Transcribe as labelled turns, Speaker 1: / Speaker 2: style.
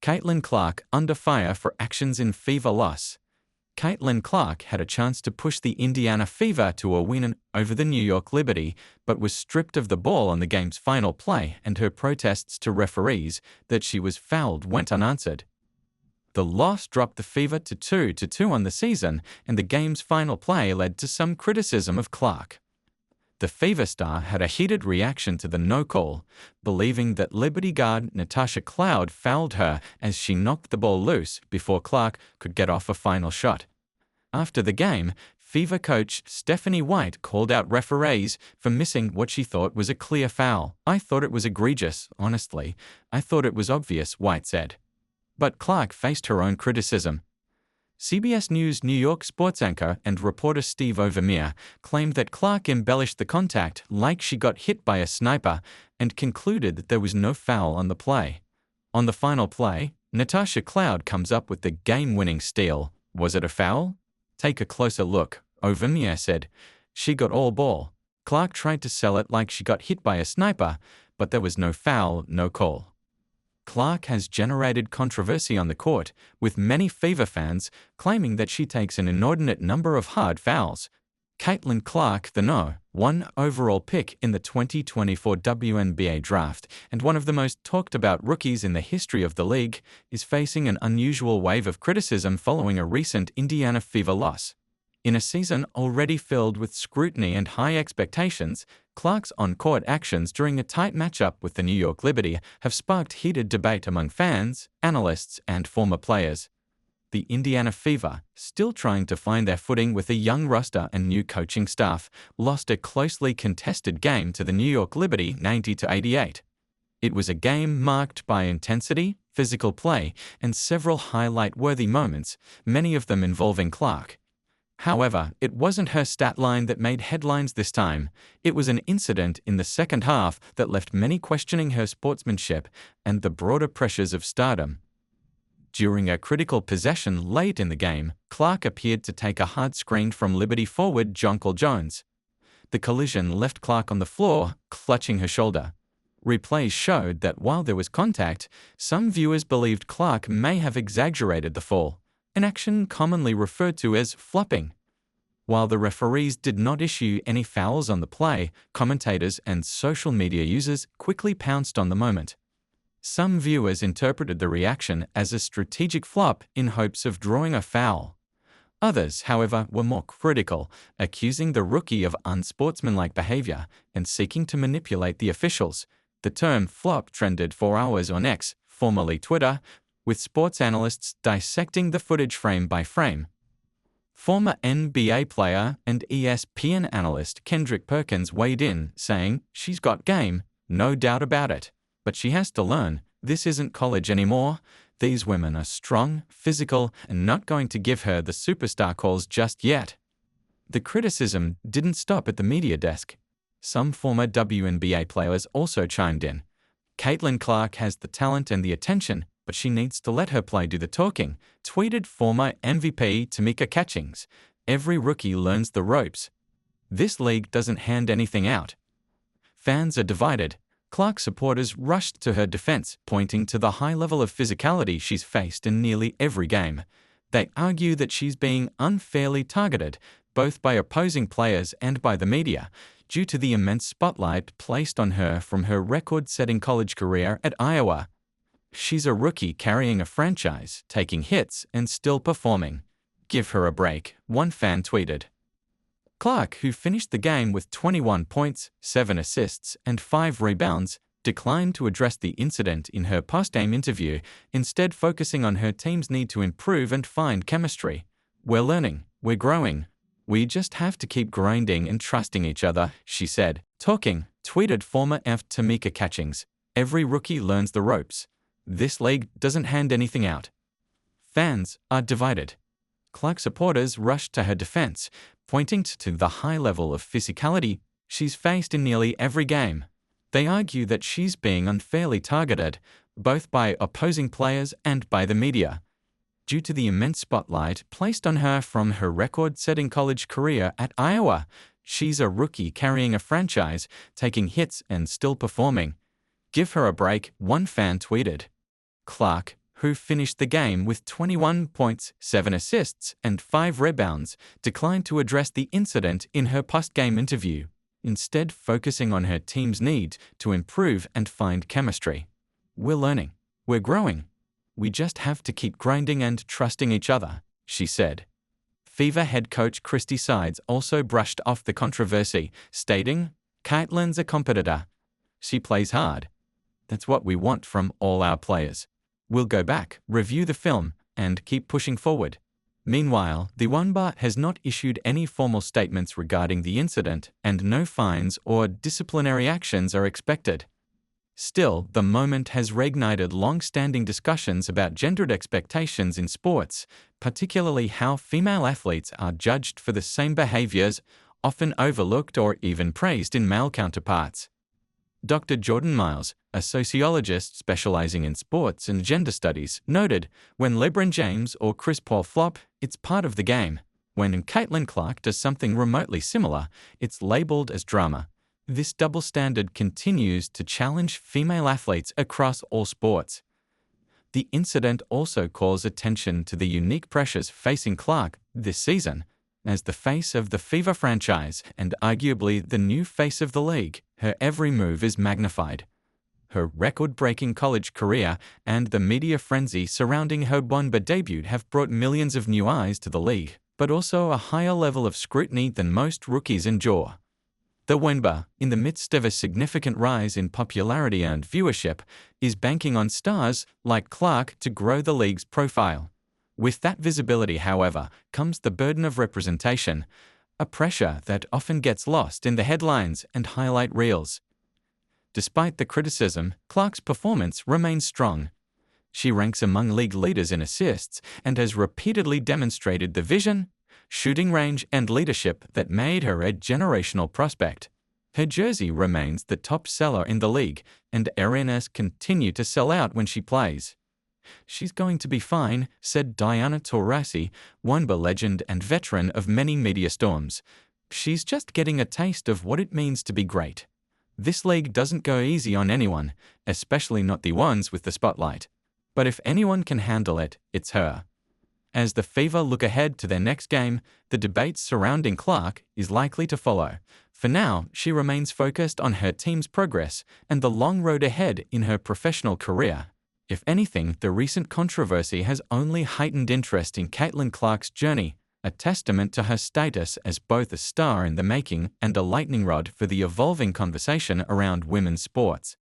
Speaker 1: Caitlin Clark under fire for actions in Fever loss. Caitlin Clark had a chance to push the Indiana Fever to a win over the New York Liberty, but was stripped of the ball on the game's final play, and her protests to referees that she was fouled went unanswered. The loss dropped the Fever to 2-2 on the season, and the game's final play led to some criticism of Clark. The Fever star had a heated reaction to the no call, believing that Liberty guard Natasha Cloud fouled her as she knocked the ball loose before Clark could get off a final shot. After the game, Fever coach Stephanie White called out referees for missing what she thought was a clear foul. "I thought it was egregious, honestly. I thought it was obvious," White said. But Clark faced her own criticism. CBS News New York sports anchor and reporter Steve Overmyer claimed that Clark embellished the contact like she got hit by a sniper and concluded that there was no foul on the play. On the final play, Natasha Cloud comes up with the game-winning steal. "Was it a foul? Take a closer look," Overmyer said. "She got all ball. Clark tried to sell it like she got hit by a sniper, but there was no foul, no call." Clark has generated controversy on the court, with many Fever fans claiming that she takes an inordinate number of hard fouls. Caitlin Clark, the No. 1 overall pick in the 2024 WNBA draft and one of the most talked about rookies in the history of the league, is facing an unusual wave of criticism following a recent Indiana Fever loss. In a season already filled with scrutiny and high expectations, Clark's on-court actions during a tight matchup with the New York Liberty have sparked heated debate among fans, analysts, and former players. The Indiana Fever, still trying to find their footing with a young roster and new coaching staff, lost a closely contested game to the New York Liberty 90-88. It was a game marked by intensity, physical play, and several highlight-worthy moments, many of them involving Clark. However, it wasn't her stat line that made headlines this time. It was an incident in the second half that left many questioning her sportsmanship and the broader pressures of stardom. During a critical possession late in the game, Clark appeared to take a hard screen from Liberty forward Jonquel Jones. The collision left Clark on the floor, clutching her shoulder. Replays showed that while there was contact, some viewers believed Clark may have exaggerated the fall, an action commonly referred to as flopping. While the referees did not issue any fouls on the play, commentators and social media users quickly pounced on the moment. Some viewers interpreted the reaction as a strategic flop in hopes of drawing a foul. Others, however, were more critical, accusing the rookie of unsportsmanlike behavior and seeking to manipulate the officials. The term flop trended for hours on X, formerly Twitter, with sports analysts dissecting the footage frame by frame. Former NBA player and ESPN analyst Kendrick Perkins weighed in, saying, "She's got game, no doubt about it. But she has to learn, this isn't college anymore. These women are strong, physical, and not going to give her the superstar calls just yet." The criticism didn't stop at the media desk. Some former WNBA players also chimed in. "Caitlin Clark has the talent and the attention, but she needs to let her play do the talking," tweeted former MVP Tamika Catchings. "Every rookie learns the ropes. This league doesn't hand anything out." Fans are divided. Clark supporters rushed to her defense, pointing to the high level of physicality she's faced in nearly every game. They argue that she's being unfairly targeted, both by opposing players and by the media, due to the immense spotlight placed on her from her record-setting college career at Iowa. "She's a rookie carrying a franchise, taking hits, and still performing. Give her a break," one fan tweeted. Clark, who finished the game with 21 points, 7 assists, and 5 rebounds, declined to address the incident in her post-game interview, instead focusing on her team's need to improve and find chemistry. "We're learning, we're growing. We just have to keep grinding and trusting each other," she said. "Talking," tweeted former Tamika Catchings. "Every rookie learns the ropes. This league doesn't hand anything out." Fans are divided. Clark supporters rushed to her defense, pointing to the high level of physicality she's faced in nearly every game. They argue that she's being unfairly targeted, both by opposing players and by the media, due to the immense spotlight placed on her from her record-setting college career at Iowa. "She's a rookie carrying a franchise, taking hits and still performing. Give her a break," one fan tweeted. Clark, who finished the game with 21 points, 7 assists, and 5 rebounds, declined to address the incident in her post-game interview, instead focusing on her team's need to improve and find chemistry. "We're learning. We're growing. We just have to keep grinding and trusting each other," she said. Fever head coach Christy Sides also brushed off the controversy, stating, "Caitlin's a competitor. She plays hard. That's what we want from all our players. We'll go back, review the film, and keep pushing forward." Meanwhile, the wnba has not issued any formal statements regarding the incident, and no fines or disciplinary actions are expected. Still, the moment has reignited long-standing discussions about gendered expectations in sports, particularly how female athletes are judged for the same behaviors, often overlooked or even praised in male counterparts. Dr. Jordan Miles, a sociologist specializing in sports and gender studies, noted, "When LeBron James or Chris Paul flop, it's part of the game. When Caitlin Clark does something remotely similar, it's labeled as drama." This double standard continues to challenge female athletes across all sports. The incident also calls attention to the unique pressures facing Clark this season. As the face of the Fever franchise and arguably the new face of the league, her every move is magnified. Her record-breaking college career and the media frenzy surrounding her wnba debut have brought millions of new eyes to the league, but also a higher level of scrutiny than most rookies endure. The wnba, in the midst of a significant rise in popularity and viewership, is banking on stars like Clark to grow the league's profile. With that visibility, however, comes the burden of representation, a pressure that often gets lost in the headlines and highlight reels. Despite the criticism, Clark's performance remains strong. She ranks among league leaders in assists and has repeatedly demonstrated the vision, shooting range, and leadership that made her a generational prospect. Her jersey remains the top seller in the league, and arenas continue to sell out when she plays. "She's going to be fine," said Diana Taurasi, wnba legend and veteran of many media storms. "She's just getting a taste of what it means to be great. This league doesn't go easy on anyone, especially not the ones with the spotlight. But if anyone can handle it, it's her." As the Fever look ahead to their next game, the debate surrounding Clark is likely to follow. For now, she remains focused on her team's progress and the long road ahead in her professional career. If anything, the recent controversy has only heightened interest in Caitlin Clark's journey, a testament to her status as both a star in the making and a lightning rod for the evolving conversation around women's sports.